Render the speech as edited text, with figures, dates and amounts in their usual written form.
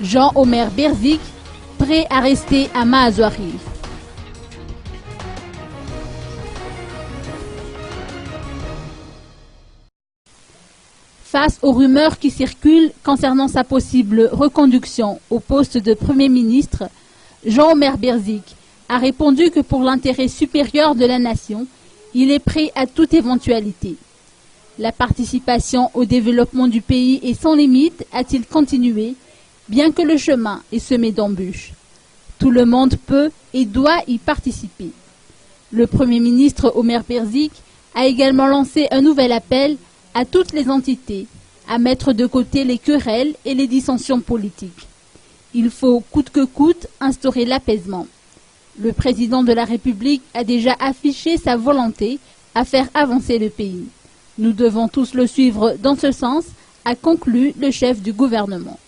Jean-Omer Berzik, prêt à rester à Maazouari. Face aux rumeurs qui circulent concernant sa possible reconduction au poste de Premier ministre, Jean-Omer Berzik a répondu que pour l'intérêt supérieur de la nation, il est prêt à toute éventualité. La participation au développement du pays est sans limite, a-t-il continué, bien que le chemin est semé d'embûches. Tout le monde peut et doit y participer. Le Premier ministre Omer Berzik a également lancé un nouvel appel à toutes les entités à mettre de côté les querelles et les dissensions politiques. Il faut coûte que coûte instaurer l'apaisement. Le président de la République a déjà affiché sa volonté à faire avancer le pays. Nous devons tous le suivre dans ce sens, a conclu le chef du gouvernement.